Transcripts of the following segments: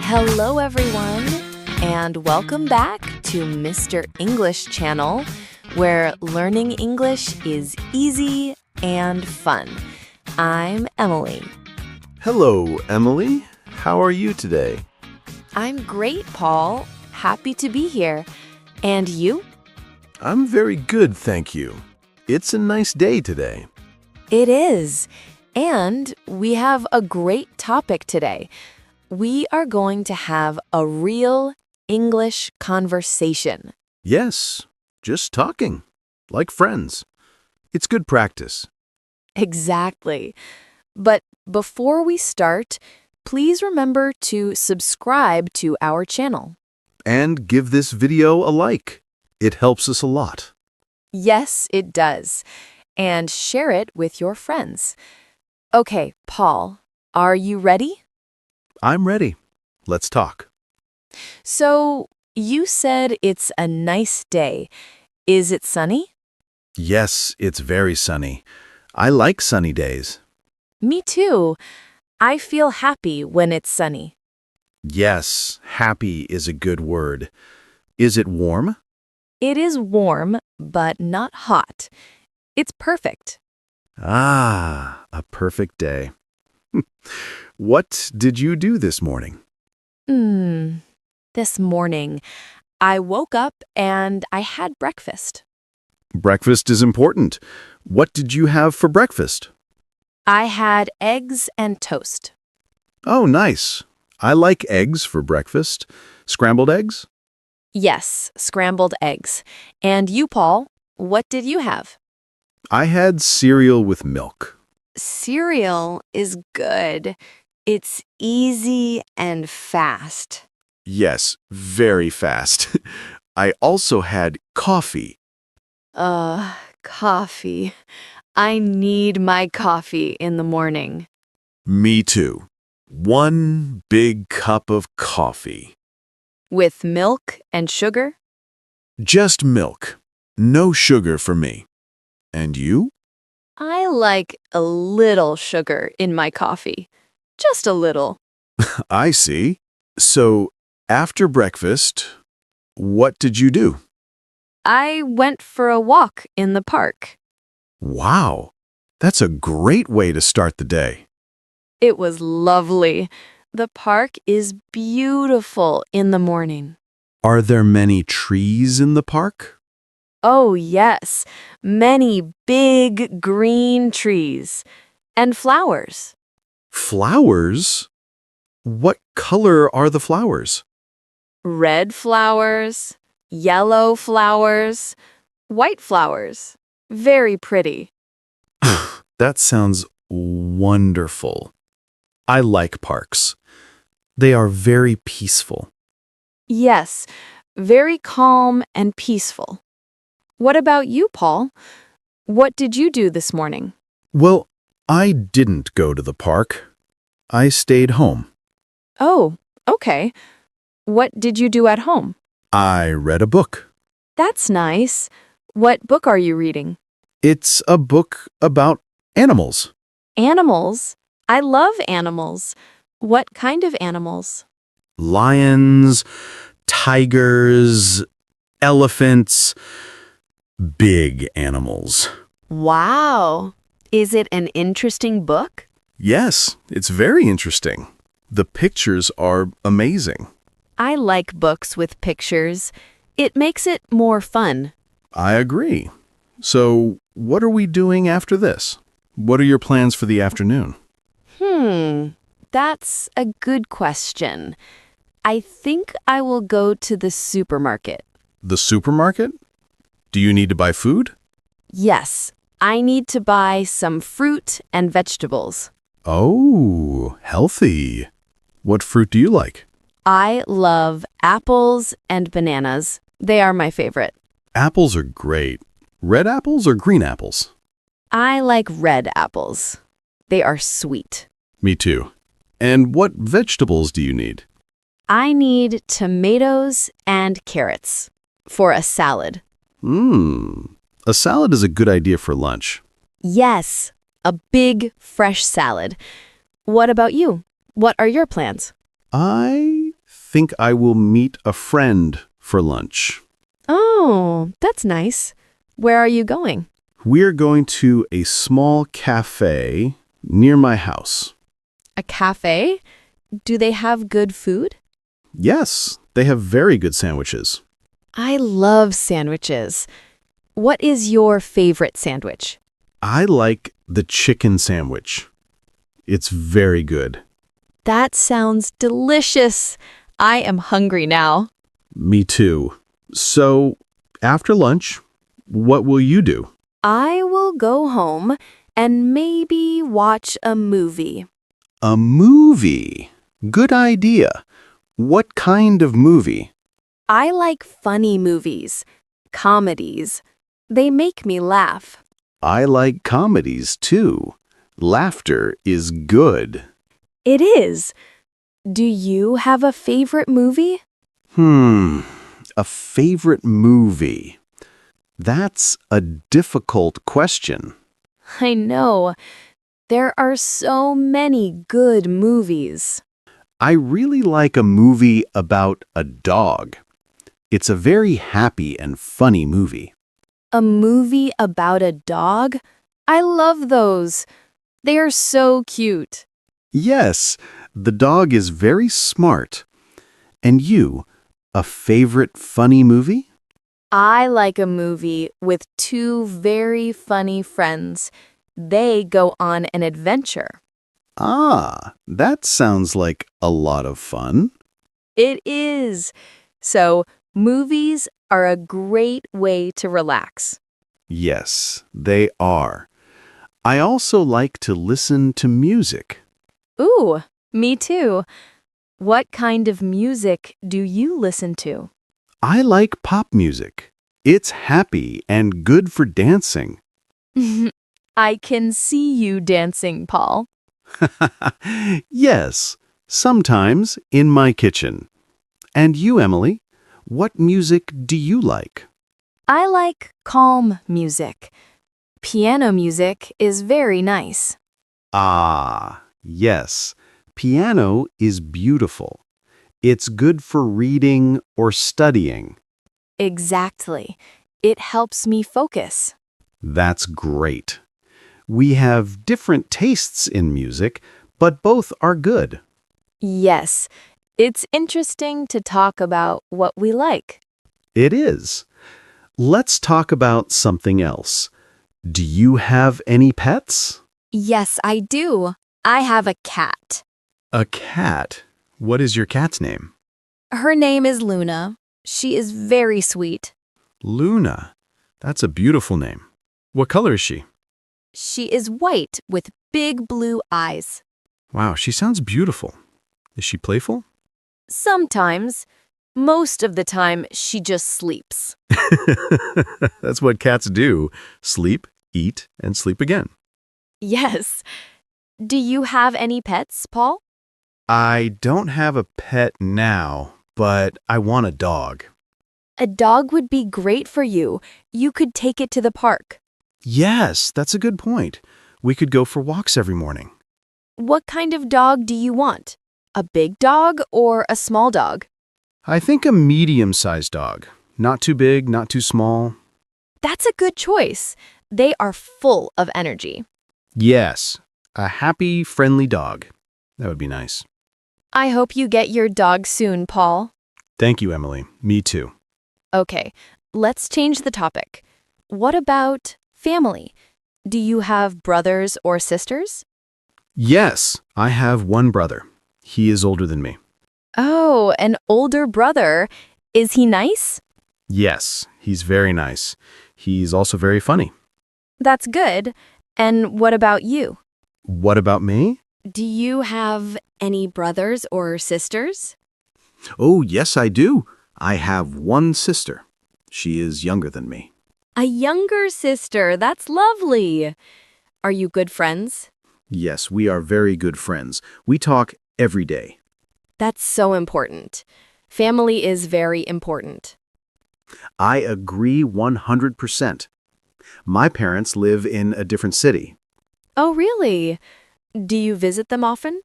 Hello, everyone, and welcome back to Mr. English channel, where learning English is easy and fun. I'm Emily. Hello, Emily. How are you today? I'm great, Paul. Happy to be here. And you? I'm very good, thank you. It's a nice day today. It is. And we have a great topic today. We are going to have a real English conversation. Yes, just talking, like friends. It's good practice. Exactly. But before we start, please remember to subscribe to our channel. And give this video a like. It helps us a lot. Yes, it does. And share it with your friends. Okay, Paul, are you ready? I'm ready. Let's talk. So, you said it's a nice day. Is it sunny? Yes, it's very sunny. I like sunny days. Me too. I feel happy when it's sunny. Yes, happy is a good word. Is it warm? It is warm, but not hot. It's perfect. Ah, a perfect day. What did you do this morning? This morning, I woke up and I had breakfast. Breakfast is important. What did you have for breakfast? I had eggs and toast. Oh, nice. I like eggs for breakfast. Scrambled eggs? Yes, scrambled eggs. And you, Paul, what did you have? I had cereal with milk. Cereal is good. It's easy and fast. Yes, very fast. I also had coffee. Coffee. I need my coffee in the morning. Me too. One big cup of coffee. With milk and sugar? Just milk. No sugar for me. And you? I like a little sugar in my coffee. Just a little. I see. So, after breakfast, what did you do? I went for a walk in the park. Wow, that's a great way to start the day. It was lovely. The park is beautiful in the morning. Are there many trees in the park? Oh, yes. Many big green trees. And flowers. Flowers? What color are the flowers? Red flowers, yellow flowers, white flowers. Very pretty. That sounds wonderful. I like parks. They are very peaceful. Yes, very calm and peaceful. What about you, Paul? What did you do this morning? Well, I didn't go to the park. I stayed home. Oh, okay. What did you do at home? I read a book. That's nice. What book are you reading? It's a book about animals. Animals? I love animals. What kind of animals? Lions, tigers, elephants, big animals. Wow. Is it an interesting book? Yes, it's very interesting. The pictures are amazing. I like books with pictures. It makes it more fun. I agree. So, what are we doing after this? What are your plans for the afternoon? That's a good question. I think I will go to the supermarket. The supermarket? Do you need to buy food? Yes, I need to buy some fruit and vegetables. Oh, healthy. What fruit do you like? I love apples and bananas. They are my favorite. Apples are great. Red apples or green apples? I like red apples. They are sweet. Me too. And what vegetables do you need? I need tomatoes and carrots for a salad. A salad is a good idea for lunch. Yes, a big, fresh salad. What about you? What are your plans? I think I will meet a friend for lunch. Oh, that's nice. Where are you going? We're going to a small cafe near my house. A cafe? Do they have good food? Yes, they have very good sandwiches. I love sandwiches. What is your favorite sandwich? I like the chicken sandwich. It's very good. That sounds delicious. I am hungry now. Me too. So, after lunch, what will you do? I will go home and maybe watch a movie. A movie. Good idea. What kind of movie? I like funny movies, comedies. They make me laugh. I like comedies too. Laughter is good. It is. Do you have a favorite movie? A favorite movie. That's a difficult question. I know. There are so many good movies. I really like a movie about a dog. It's a very happy and funny movie. A movie about a dog? I love those. They are so cute. Yes, the dog is very smart. And you, a favorite funny movie? I like a movie with two very funny friends. They go on an adventure. Ah, that sounds like a lot of fun. It is. So, movies are a great way to relax. Yes, they are. I also like to listen to music. Ooh, me too. What kind of music do you listen to? I like pop music. It's happy and good for dancing. I can see you dancing, Paul. Yes, sometimes in my kitchen. And you, Emily, what music do you like? I like calm music. Piano music is very nice. Ah, yes. Piano is beautiful. It's good for reading or studying. Exactly. It helps me focus. That's great. We have different tastes in music, but both are good. Yes, it's interesting to talk about what we like. It is. Let's talk about something else. Do you have any pets? Yes, I do. I have a cat. A cat? What is your cat's name? Her name is Luna. She is very sweet. Luna. That's a beautiful name. What color is she? She is white with big blue eyes. Wow, she sounds beautiful. Is she playful? Sometimes. Most of the time, she just sleeps. That's what cats do. Sleep, eat, and sleep again. Yes. Do you have any pets, Paul? I don't have a pet now, but I want a dog. A dog would be great for you. You could take it to the park. Yes, that's a good point. We could go for walks every morning. What kind of dog do you want? A big dog or a small dog? I think a medium-sized dog. Not too big, not too small. That's a good choice. They are full of energy. Yes, a happy, friendly dog. That would be nice. I hope you get your dog soon, Paul. Thank you, Emily. Me too. Okay, let's change the topic. What about family? Do you have brothers or sisters? Yes, I have one brother. He is older than me. Oh, an older brother. Is he nice? Yes, he's very nice. He's also very funny. That's good. And what about you? What about me? Do you have any brothers or sisters? Oh, yes, I do. I have one sister. She is younger than me. A younger sister. That's lovely. Are you good friends? Yes, we are very good friends. We talk every day. That's so important. Family is very important. I agree 100%. My parents live in a different city. Oh, really? Do you visit them often?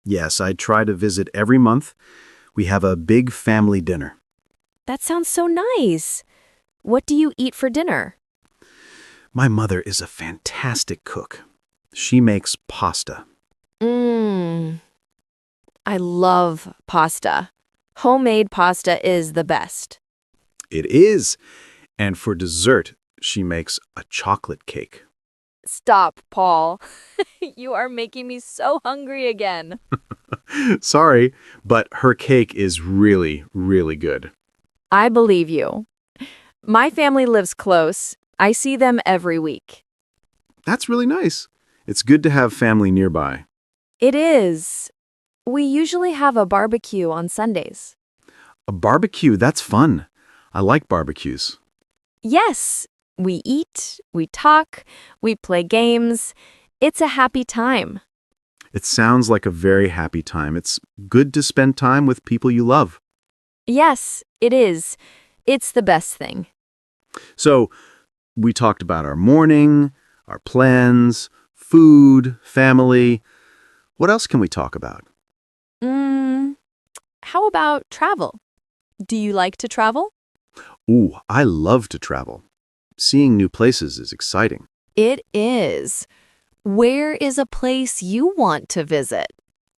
Yes, I try to visit every month. We have a big family dinner. That sounds so nice. What do you eat for dinner? My mother is a fantastic cook. She makes pasta. Mmm, I love pasta. Homemade pasta is the best. It is. And for dessert, she makes a chocolate cake. Stop, Paul. You are making me so hungry again. Sorry, but her cake is really, really good. I believe you. My family lives close. I see them every week. That's really nice. It's good to have family nearby. It is. We usually have a barbecue on Sundays. A barbecue, that's fun. I like barbecues. Yes, we eat, we talk, we play games. It's a happy time. It sounds like a very happy time. It's good to spend time with people you love. Yes, it is. It's the best thing. So, we talked about our morning, our plans, food, family. What else can we talk about? How about travel? Do you like to travel? Ooh, I love to travel. Seeing new places is exciting. It is. Where is a place you want to visit?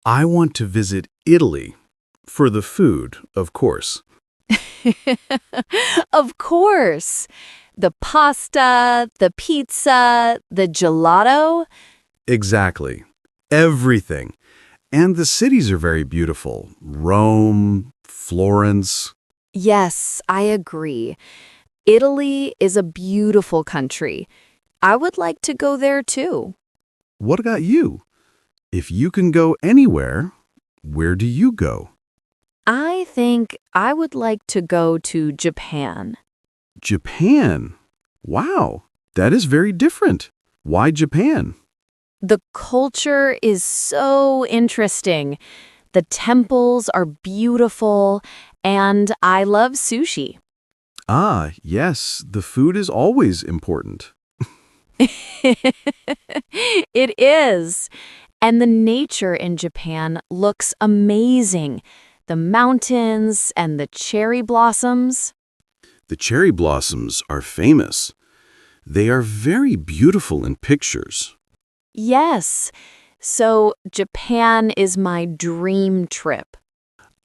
I want to visit Italy. For the food, of course. Of course. The pasta, the pizza, the gelato. Exactly. Everything. And the cities are very beautiful. Rome, Florence. Yes, I agree. Italy is a beautiful country. I would like to go there too. What about you? If you can go anywhere, where do you go? I think I would like to go to Japan. Japan. Wow, that is very different. Why Japan? The culture is so interesting. The temples are beautiful, and I love sushi. Ah, yes, the food is always important. It is. And the nature in Japan looks amazing. The mountains and the cherry blossoms. The cherry blossoms are famous. They are very beautiful in pictures. Yes. So Japan is my dream trip.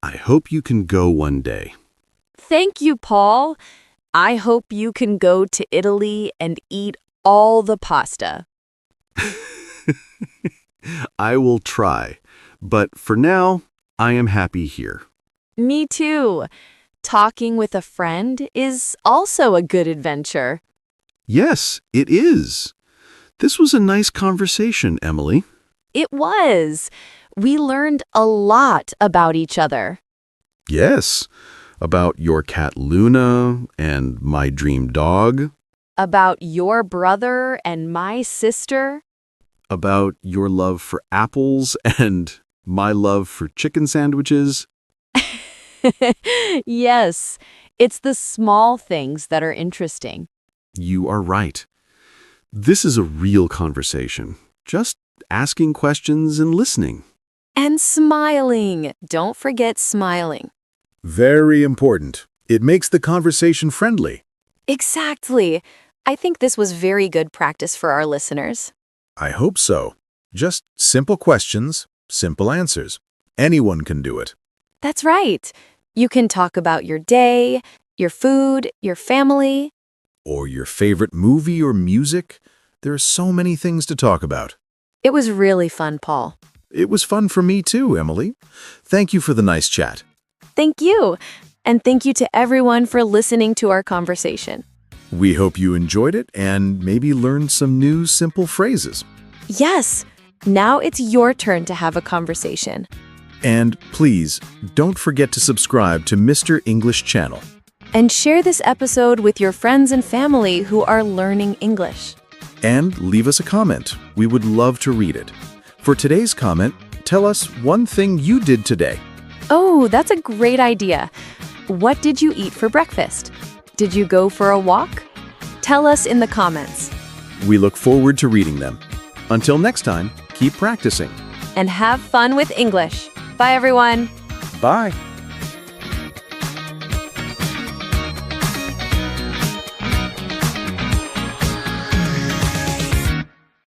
I hope you can go one day. Thank you, Paul. I hope you can go to Italy and eat all the pasta. I will try, but for now, I am happy here. Me too. Talking with a friend is also a good adventure. Yes, it is. This was a nice conversation, Emily. It was. We learned a lot about each other. Yes, about your cat Luna and my dream dog. About your brother and my sister. About your love for apples and my love for chicken sandwiches. Yes, it's the small things that are interesting. You are right. This is a real conversation. Just asking questions and listening. And smiling. Don't forget smiling. Very important. It makes the conversation friendly. Exactly. I think this was very good practice for our listeners. I hope so. Just simple questions, simple answers. Anyone can do it. That's right. You can talk about your day, your food, your family. Or your favorite movie or music. There are so many things to talk about. It was really fun, Paul. It was fun for me too, Emily. Thank you for the nice chat. Thank you. And thank you to everyone for listening to our conversation. We hope you enjoyed it and maybe learned some new simple phrases. Yes. Now it's your turn to have a conversation. And please, don't forget to subscribe to Mr. English Channel. And share this episode with your friends and family who are learning English. And leave us a comment. We would love to read it. For today's comment, tell us one thing you did today. Oh, that's a great idea. What did you eat for breakfast? Did you go for a walk? Tell us in the comments. We look forward to reading them. Until next time, keep practicing. And have fun with English. Bye, everyone. Bye.